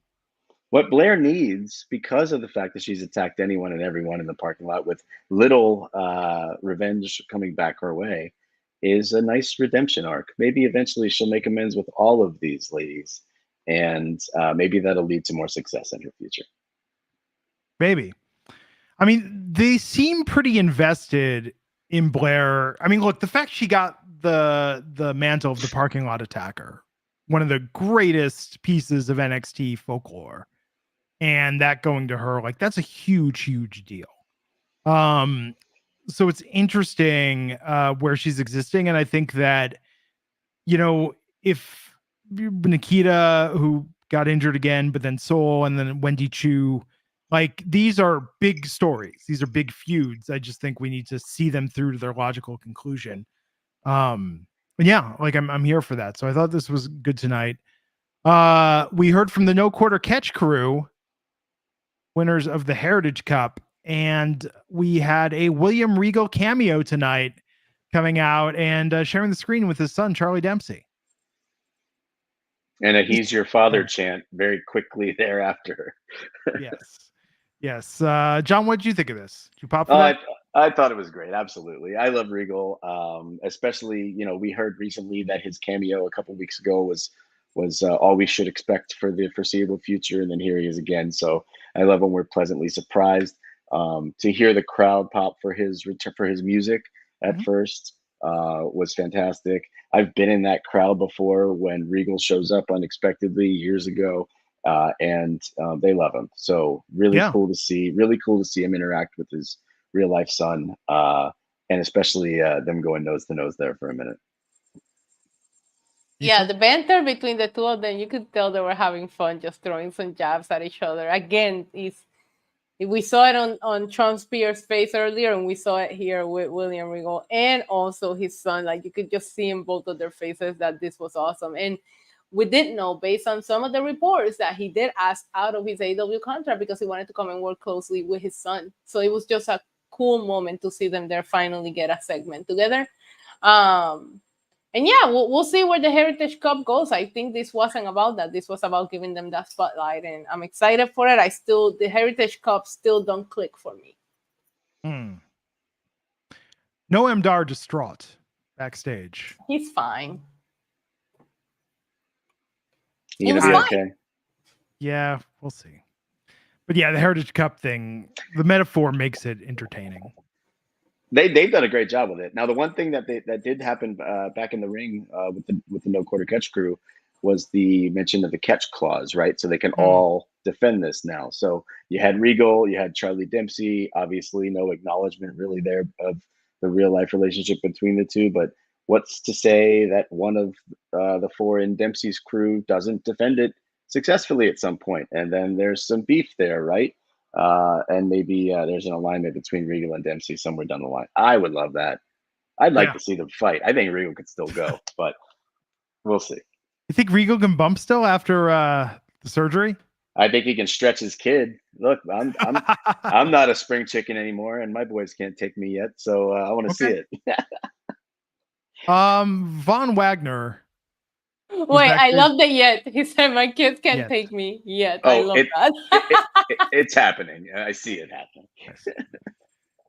What Blair needs, because of the fact that she's attacked anyone and everyone in the parking lot with little revenge coming back her way, is a nice redemption arc. Maybe eventually she'll make amends with all of these ladies. And maybe that'll lead to more success in her future. Maybe. I mean, they seem pretty invested in Blair. I mean, look, the fact she got the mantle of the parking lot attacker, one of the greatest pieces of NXT folklore, and that going to her, like, that's a huge, huge deal. So it's interesting where she's existing. And I think that, if Nikita, who got injured again, but then Sol, and then Wendy Chu, like, these are big stories. These are big feuds. I just think we need to see them through to their logical conclusion. And yeah, like I'm here for that. So I thought this was good tonight. We heard from the No Quarter Catch crew, winners of the Heritage Cup, and we had a William Regal cameo tonight coming out and sharing the screen with his son, Charlie Dempsey. And a "He's Your Father" chant very quickly thereafter. Yes. John, what did you think of this? Did you pop for that? I thought it was great. Absolutely. I love Regal. Especially, we heard recently that his cameo a couple weeks ago was all we should expect for the foreseeable future. And then here he is again. So I love when we're pleasantly surprised. To hear the crowd pop for his return for his music at first was fantastic. I've been in that crowd before when Regal shows up unexpectedly years ago, and they love him. So really cool to see. Really cool to see him interact with his real life son, and especially them going nose to nose there for a minute. Yeah, the banter between the two of them, you could tell they were having fun, just throwing some jabs at each other. Again, we saw it on Shawn Spears' face earlier, and we saw it here with William Regal and also his son. Like, you could just see in both of their faces that this was awesome. And we did know, based on some of the reports, that he did ask out of his AEW contract because he wanted to come and work closely with his son. So it was just a cool moment to see them there finally get a segment together. And yeah, we'll see where the Heritage Cup goes. I think this wasn't about that. This was about giving them that spotlight, and I'm excited for it. The Heritage Cup still don't click for me. Noam Dar distraught backstage. He's fine. He was fine. okay. Yeah, we'll see. But yeah, the Heritage Cup thing, the metaphor makes it entertaining. They've done a great job with it. Now, the one thing that did happen back in the ring with the no quarter catch crew was the mention of the catch clause, right? So they can all defend this now. So you had Regal, you had Charlie Dempsey. Obviously, no acknowledgement really there of the real life relationship between the two. But what's to say that one of the four in Dempsey's crew doesn't defend it successfully at some point, and then there's some beef there, right? And maybe there's an alignment between Regal and Dempsey somewhere down the line. I would love that. I'd like to see them fight. I think Regal could still go, but we'll see. You think Regal can bump still after the surgery? I think he can stretch his kid. Look, I'm not a spring chicken anymore, and my boys can't take me yet. So I want to see it. Von Wagner. Wait, I love the yet. He said, "My kids can't take me yet." I love that. It's happening. I see it happening.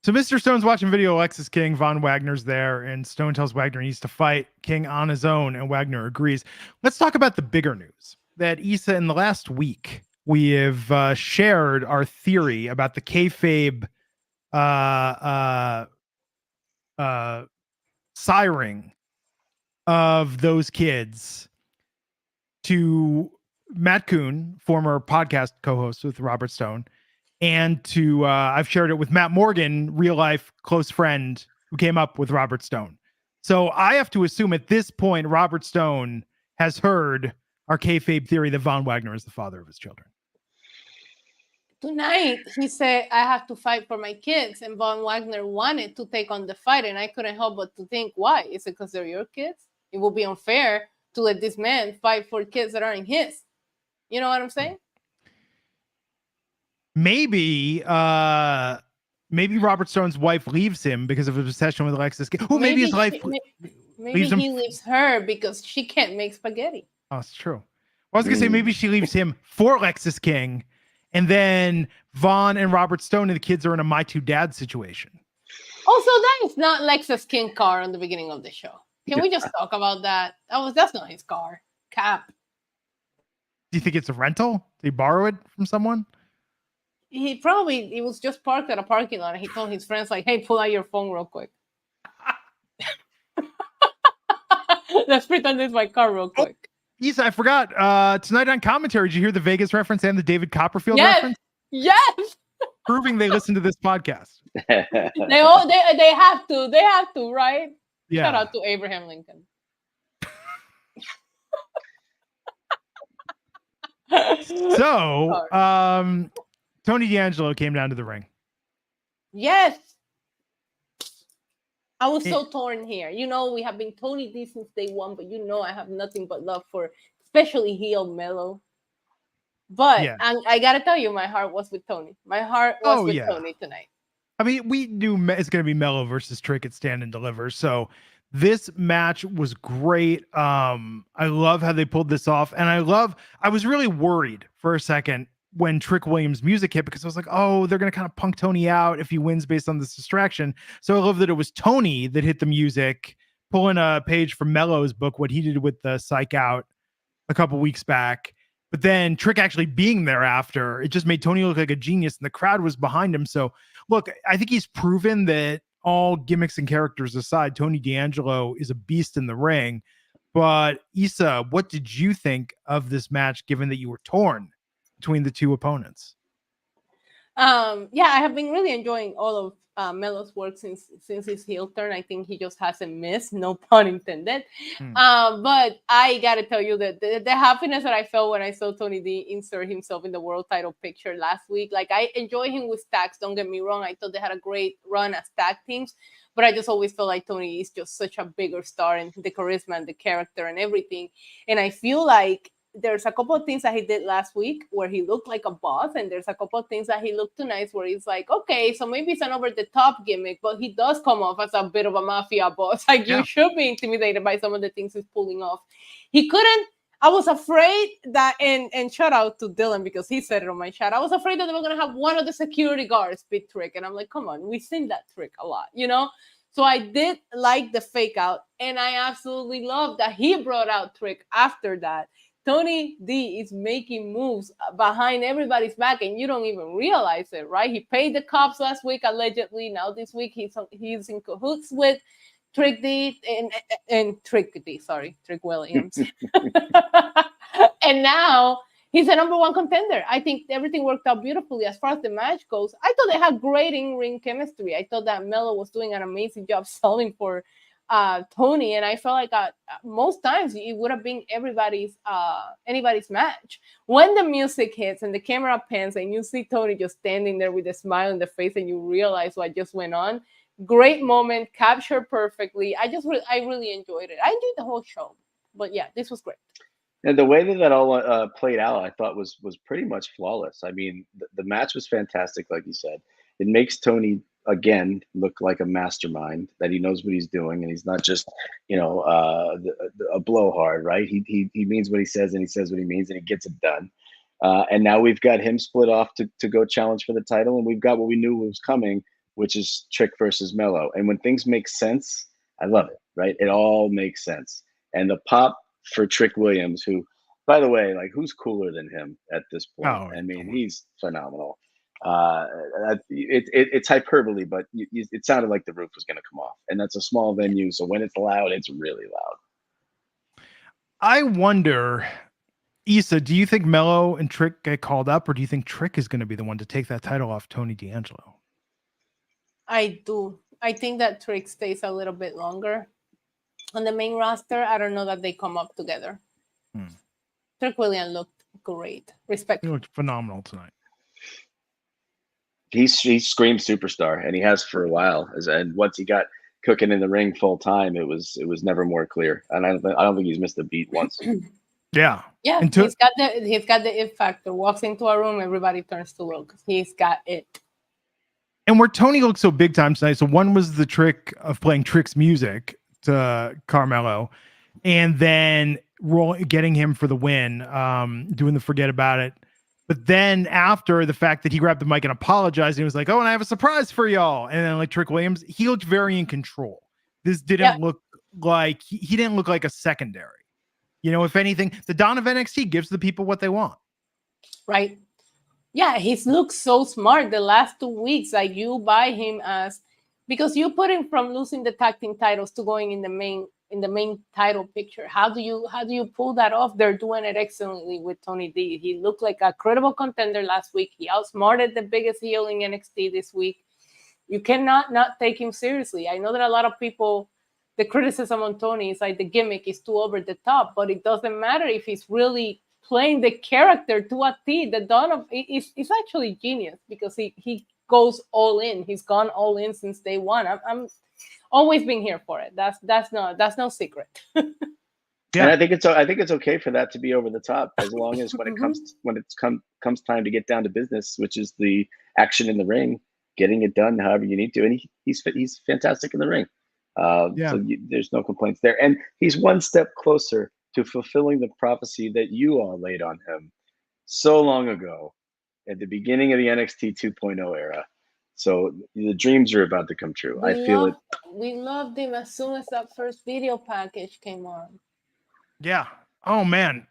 So Mr. Stone's watching video. Alexis King, Von Wagner's there, and Stone tells Wagner he needs to fight King on his own, and Wagner agrees. Let's talk about the bigger news. That Issa, in the last week, we have shared our theory about the kayfabe siring of those kids to Matt Kuhn, former podcast co-host with Robert Stone, and to I've shared it with Matt Morgan, real life close friend who came up with Robert Stone. So I have to assume at this point Robert Stone has heard our kayfabe theory that Von Wagner is the father of his children. Tonight, he said, I have to fight for my kids, and Von Wagner wanted to take on the fight, and I couldn't help but to think, why? Is it because they're your kids? It will be unfair to let this man fight for kids that aren't his. You know what I'm saying? Maybe Robert Stone's wife leaves him because of his obsession with Alexis. Maybe his life leaves him. He leaves her because she can't make spaghetti. Oh, it's true. Well, I was gonna say maybe she leaves him for Alexis King, and then Vaughn and Robert Stone and the kids are in a My Two Dads situation. Also, that is not Lexus King car on the beginning of the show. Can we just talk about that? That's not his car. Cap. Do you think it's a rental? Did he borrow it from someone? It was just parked at a parking lot, and he told his friends, like, hey, pull out your phone real quick. Let's pretend it's my car real quick. Isa, I forgot. Tonight on commentary, did you hear the Vegas reference and the David Copperfield reference? Yes. Proving they listen to this podcast. They have to. They have to, right? Yeah. Shout out to Abraham Lincoln. So, Tony D'Angelo came down to the ring. Yes. I was so torn here. You know, we have been Tony D since day one, but you know I have nothing but love for especially heel Melo. But I got to tell you, my heart was with Tony. My heart was with Tony tonight. I mean, we knew it's going to be Melo versus Trick at Stand and Deliver. So this match was great. I love how they pulled this off. And I was really worried for a second when Trick Williams' music hit, because I was like, oh, they're going to kind of punk Tony out if he wins based on this distraction. So I love that it was Tony that hit the music, pulling a page from Melo's book, what he did with the Psych Out a couple weeks back. But then Trick actually being there after, it just made Tony look like a genius, and the crowd was behind him. So, look, I think he's proven that all gimmicks and characters aside, Tony D'Angelo is a beast in the ring. But Issa, what did you think of this match, given that you were torn between the two opponents? Yeah, I have been really enjoying all of Melo's work since his heel turn. I think he just hasn't missed, no pun intended. But I gotta tell you that the happiness that I felt when I saw Tony D insert himself in the world title picture last week, like I enjoy him with tags, don't get me wrong. I thought they had a great run as tag teams, but I just always felt like Tony is just such a bigger star, and the charisma and the character and everything. And I feel like there's a couple of things that he did last week where he looked like a boss, and there's a couple of things that he looked too nice where he's like, okay, so maybe it's an over-the-top gimmick, but he does come off as a bit of a mafia boss. Like, you should be intimidated by some of the things he's pulling off. He couldn't. I was afraid that, and shout out to Dylan because he said it on my chat, I was afraid that they were going to have one of the security guards beat Trick, and I'm like, come on, we've seen that trick a lot, you know? So I did like the fake out, and I absolutely love that he brought out Trick after that. Tony D is making moves behind everybody's back, and you don't even realize it, right? He paid the cops last week, allegedly. Now this week he's in cahoots with Trick D and Trick Williams. And now he's a number one contender. I think everything worked out beautifully as far as the match goes. I thought they had great in-ring chemistry. I thought that Melo was doing an amazing job selling for Tony, and I felt like most times it would have been anybody's match. When the music hits and the camera pans and you see Tony just standing there with a smile on the face and you realize what just went on, great moment, captured perfectly. I really enjoyed it. I enjoyed the whole show, but yeah, this was great. And the way that all played out, I thought was pretty much flawless. I mean, the match was fantastic, like you said. It makes Tony again look like a mastermind, that he knows what he's doing, and he's not just a blowhard, right? He means what he says, and he says what he means, and he gets it done. And now we've got him split off to go challenge for the title, and we've got what we knew was coming, which is Trick versus Melo. And when things make sense, I love it, right? It all makes sense. And the pop for Trick Williams, who, by the way, like, who's cooler than him at this point? I mean, he's phenomenal. It's hyperbole, but it sounded like the roof was going to come off, and that's a small venue, so when it's loud, it's really loud. I wonder, Issa, do you think Melo and Trick get called up, or do you think Trick is going to be the one to take that title off Tony D'Angelo? I do. I think that Trick stays a little bit longer on the main roster. I don't know that they come up together. Trick Williams looked great. Respect. He looked phenomenal tonight. He screams superstar, and he has for a while. And once he got cooking in the ring full time, it was never more clear. And I don't think he's missed a beat once. Yeah. He's got the it factor. Walks into a room, everybody turns to look. He's got it. And where Tony looked so big time tonight, so one was the trick of playing Trick's music to Carmelo, and then getting him for the win, doing the forget about it. But then after the fact that he grabbed the mic and apologized, he was like, oh, and I have a surprise for y'all. And then like Trick Williams, he looked very in control. This didn't look like, he didn't look like a secondary. You know, if anything, the Don of NXT gives the people what they want. Right. Yeah, he's looked so smart the last 2 weeks. Like, you buy him because you put him from losing the tag team titles to going in the main title picture. How do you pull that off? They're doing it excellently with Tony D. He looked like a credible contender last week. He outsmarted the biggest heel in NXT this week. You cannot not take him seriously. I know that a lot of people, the criticism on Tony is like the gimmick is too over the top, but it doesn't matter if he's really playing the character to a T. The Don of is actually genius because he goes all in. He's gone all in since day one. I'm always been here for it. That's no secret. Yeah. And I think it's okay for that to be over the top, as long as when it comes time to get down to business, which is the action in the ring, getting it done however you need to. And he's fantastic in the ring. So there's no complaints there. And he's one step closer to fulfilling the prophecy that you all laid on him so long ago at the beginning of the NXT 2.0 era. So the dreams are about to come true. We loved him as soon as that first video package came on. Yeah. Oh man.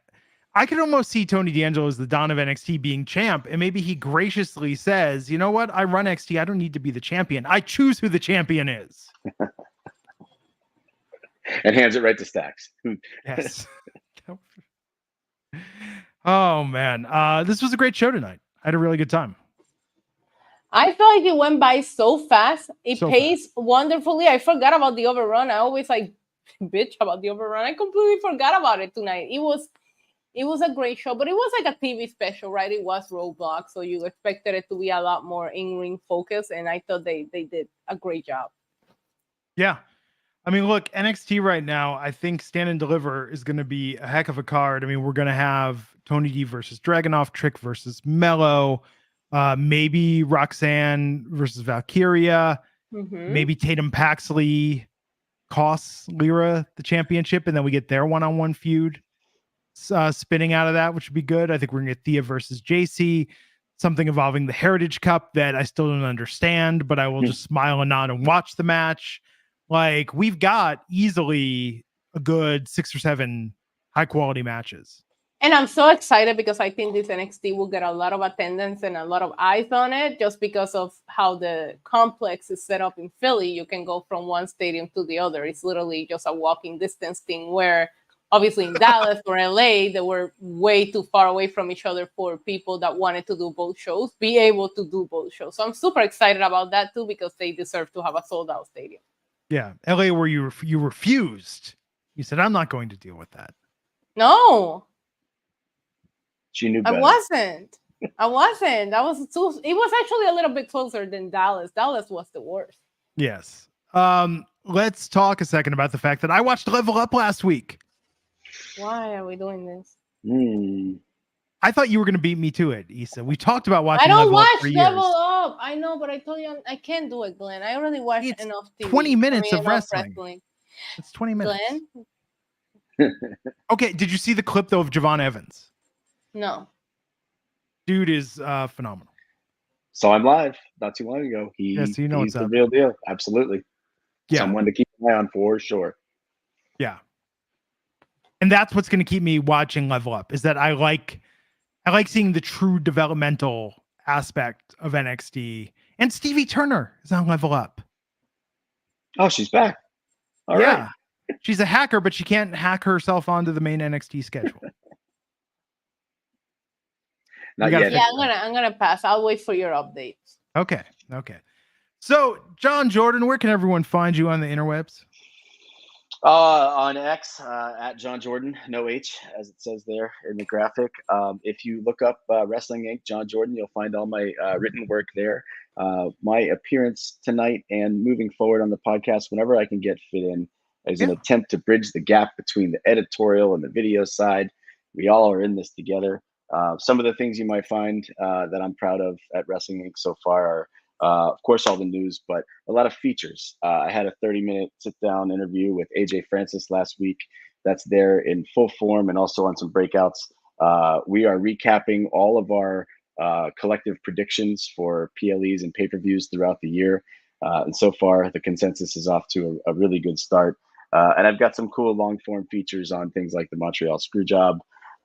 I could almost see Tony D'Angelo as the Don of NXT being champ, and maybe he graciously says, you know what? I run NXT. I don't need to be the champion. I choose who the champion is. And hands it right to Stacks. Yes. Oh, man. This was a great show tonight. I had a really good time. I feel like it went by so fast. It So paced wonderfully. I forgot about the overrun. I always bitch about the overrun. I completely forgot about it tonight. It was a great show, but it was like a TV special, right? It was Roadblock, so you expected it to be a lot more in-ring focus, and I thought they did a great job. Yeah. I mean, look, NXT right now, I think Stand and Deliver is going to be a heck of a card. I mean, we're going to have Tony D versus Dragunov, Trick versus Mello, maybe Roxanne versus Valkyria, maybe Tatum Paxley costs Lyra the championship, and then we get their one-on-one feud spinning out of that, which would be good. I think we're going to get Thea versus JC, something involving the Heritage Cup that I still don't understand, but I will just smile and nod and watch the match. Like, we've got easily a good 6 or 7 high quality matches. And I'm so excited because I think this NXT will get a lot of attendance and a lot of eyes on it just because of how the complex is set up in Philly. You can go from one stadium to the other. It's literally just a walking distance thing, where obviously in Dallas or LA, they were way too far away from each other for people that wanted to do both shows, be able to do both shows. So I'm super excited about that too, because they deserve to have a sold out stadium. Yeah. LA, where you refused. You said, I'm not going to deal with that. No. She knew better. I wasn't. That was too. It was actually a little bit closer than Dallas. Dallas was the worst. Yes. Let's talk a second about the fact that I watched Level Up last week. Why are we doing this? I thought you were going to beat me to it, Issa. We talked about watching. I don't Level Up watch for Level years. Up. I know, but I told you I can't do it, Glenn. I already watched enough TV. 20 minutes of wrestling. It's 20 minutes. Glenn? Okay, did you see the clip though of Javon Evans? No. Dude is phenomenal. Saw him live not too long ago. So you know he's the real deal. Absolutely. Yeah. Someone to keep an eye on for sure. Yeah. And that's what's going to keep me watching Level Up, is that I like seeing the true developmental aspect of NXT. And Stevie Turner is on Level Up. Oh, she's back. All right. She's a hacker, but she can't hack herself onto the main NXT schedule. Not yet. Yeah, I'm gonna pass. I'll wait for your updates. Okay. So, Jon Jordan, where can everyone find you on the interwebs? On X, at Jon Jordan, no H, as it says there in the graphic. If you look up Wrestling Inc., Jon Jordan, you'll find all my written work there. My appearance tonight and moving forward on the podcast, whenever I can get fit in, is an attempt to bridge the gap between the editorial and the video side. We all are in this together. Some of the things you might find that I'm proud of at Wrestling Inc. so far are, of course, all the news, but a lot of features. I had a 30-minute sit-down interview with AJ Francis last week. That's there in full form and also on some breakouts. We are recapping all of our collective predictions for PLEs and pay-per-views throughout the year. And so far, the consensus is off to a really good start. And I've got some cool long-form features on things like the Montreal Screwjob,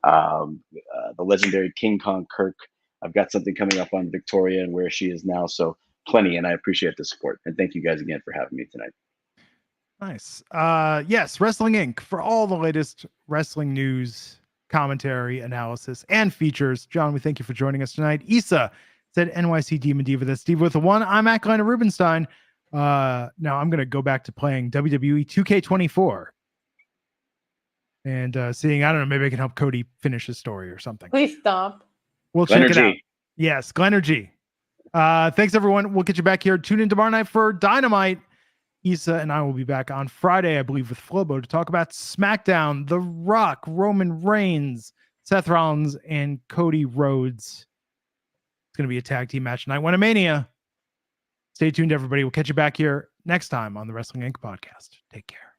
the legendary King Kong Kirk. I've got something coming up on Victoria and where she is now. So plenty, and I appreciate the support. And thank you guys again for having me tonight. Nice. Yes, Wrestling Inc. for all the latest wrestling news, commentary, analysis, and features. Jon, we thank you for joining us tonight. Issa said NYC Demon Diva. That's Steve with a 1. I'm at Glenn Rubenstein. Now I'm going to go back to playing WWE 2K24. And seeing, I don't know, maybe I can help Cody finish his story or something. Please stop. We'll check it out. Yes, Glenergy. Thanks, everyone. We'll get you back here. Tune in tomorrow night for Dynamite. Issa and I will be back on Friday, I believe, with Flobo to talk about SmackDown, The Rock, Roman Reigns, Seth Rollins, and Cody Rhodes. It's going to be a tag team match tonight. Mania. Stay tuned, everybody. We'll catch you back here next time on the Wrestling Inc. podcast. Take care.